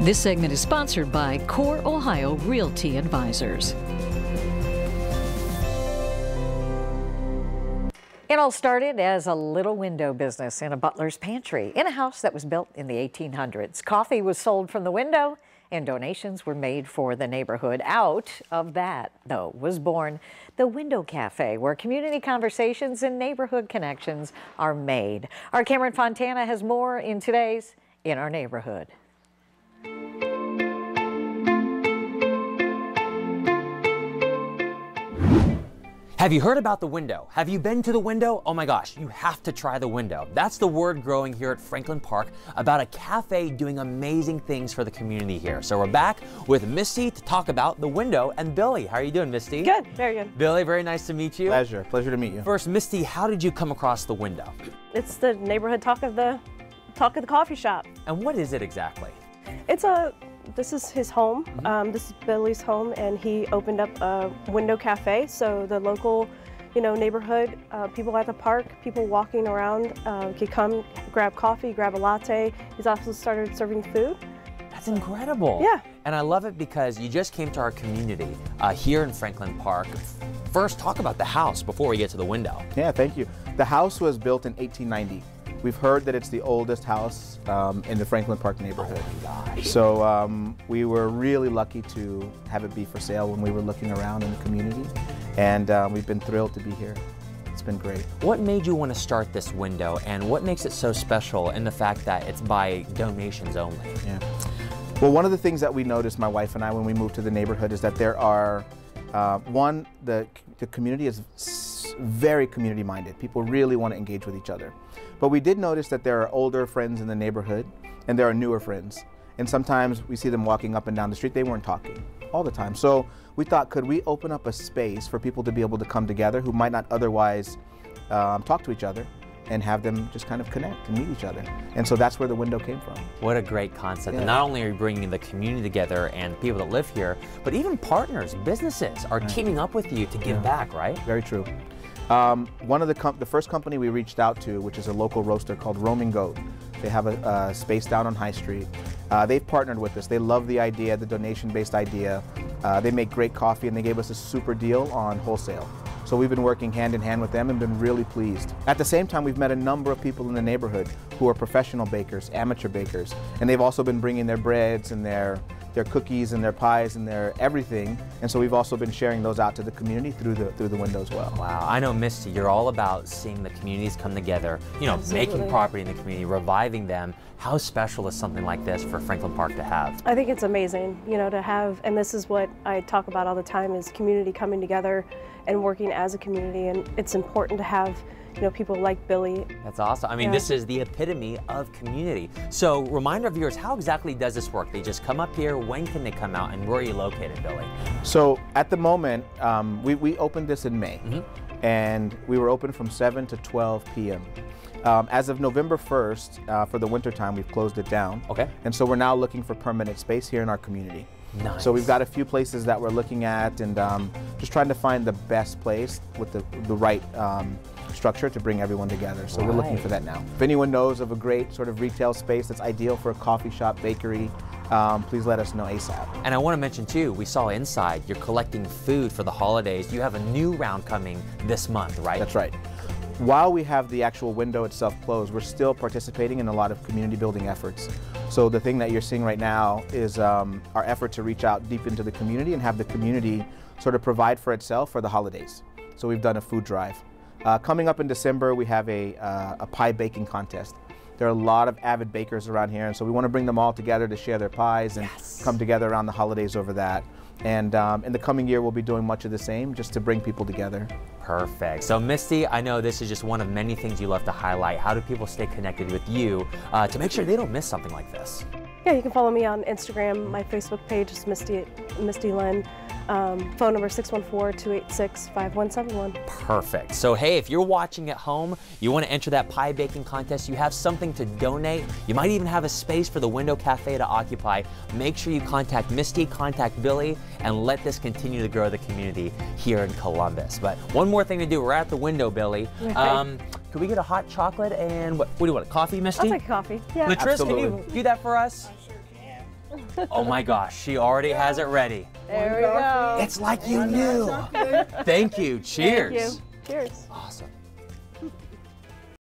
This segment is sponsored by Core Ohio Realty Advisors. It all started as a little window business in a butler's pantry in a house that was built in the 1800s. Coffee was sold from the window and donations were made for the neighborhood. Out of that, though, was born the Window Cafe, where community conversations and neighborhood connections are made. Our Cameron Fontana has more in today's In Our Neighborhood. Have you heard about the window? Have you been to the window? Oh my gosh, you have to try the window. That's the word growing here at Franklin Park about a cafe doing amazing things for the community here. So we're back with Misty to talk about the window, and Billy. How are you doing, Misty? Good, very good. Billy, very nice to meet you. Pleasure to meet you. First, Misty, how did you come across the window? It's the neighborhood talk of the coffee shop. And what is it exactly? This is his home. This is Billy's home, and he opened up a window cafe. So the local, neighborhood people at the park, people walking around, could come grab coffee, grab a latte. He's also started serving food. That's incredible. Yeah. And I love it because you just came to our community here in Franklin Park. First, talk about the house before we get to the window. Yeah, thank you. The house was built in 1890. We've heard that it's the oldest house in the Franklin Park neighborhood. Oh my gosh. So we were really lucky to have it be for sale when we were looking around in the community. And we've been thrilled to be here. It's been great. What made you want to start this window, and what makes it so special in the fact that it's by donations only? Yeah. Well, one of the things that we noticed, my wife and I, when we moved to the neighborhood is that there are, the community is very community minded. People really want to engage with each other. But we did notice that there are older friends in the neighborhood and there are newer friends. And sometimes we see them walking up and down the street. They weren't talking all the time. So we thought, could we open up a space for people to be able to come together who might not otherwise talk to each other, and have them just kind of connect and meet each other. And so that's where the window came from. What a great concept. Yeah. And not only are you bringing the community together and people that live here, but even partners, businesses are teaming up with you to give back, right? Very true. One of the first company we reached out to, which is a local roaster called Roaming Goat. They have a space down on High Street. They've partnered with us. They love the idea, the donation-based idea. They make great coffee, and they gave us a super deal on wholesale. So we've been working hand in hand with them and been really pleased. At the same time, we've met a number of people in the neighborhood who are professional bakers, amateur bakers, and they've also been bringing their breads and their cookies and their pies and their everything. And so we've also been sharing those out to the community through the window as well. Wow, I know, Misty, you're all about seeing the communities come together, making property in the community, reviving them. How special is something like this for Franklin Park to have? I think it's amazing, to have, and this is what I talk about all the time, is community coming together and working as a community. And it's important to have people like Billy. That's awesome. I mean, This is the epitome of community. So remind our viewers, how exactly does this work? They just come up here, when can they come out, and where are you located, Billy? So at the moment, we opened this in May, and we were open from 7 to 12 p.m. As of November 1st, for the winter time, we've closed it down. Okay. And so we're now looking for permanent space here in our community. Nice. So we've got a few places that we're looking at, and just trying to find the best place with the right structure to bring everyone together. So we're looking for that now. If anyone knows of a great sort of retail space that's ideal for a coffee shop, bakery, please let us know ASAP. And I want to mention too, we saw inside, you're collecting food for the holidays. You have a new round coming this month, right? That's right. While we have the actual window itself closed, we're still participating in a lot of community building efforts. So the thing that you're seeing right now is our effort to reach out deep into the community and have the community sort of provide for itself for the holidays. So we've done a food drive. Coming up in December, we have a pie baking contest. There are a lot of avid bakers around here, and so we want to bring them all together to share their pies and come together around the holidays over that. And in the coming year, we'll be doing much of the same just to bring people together. Perfect. So Misty, I know this is just one of many things you love to highlight. How do people stay connected with you to make sure they don't miss something like this? Yeah, you can follow me on Instagram. My Facebook page is Misty Linn. Phone number 614-286-5171. Perfect. So hey, if you're watching at home, you want to enter that pie baking contest, you have something to donate, you might even have a space for the Window Cafe to occupy, make sure you contact Misty, contact Billy, and let this continue to grow the community here in Columbus. But one more thing to do, we're at the window, Billy. Okay. Could we get a hot chocolate and what do you want, coffee, Misty? I'll take coffee. Yeah. Latrice, Absolutely. can you do that for us? Oh my gosh, she already has it ready. There we go. It's like you knew. Thank you. Cheers. Thank you. Cheers. Awesome.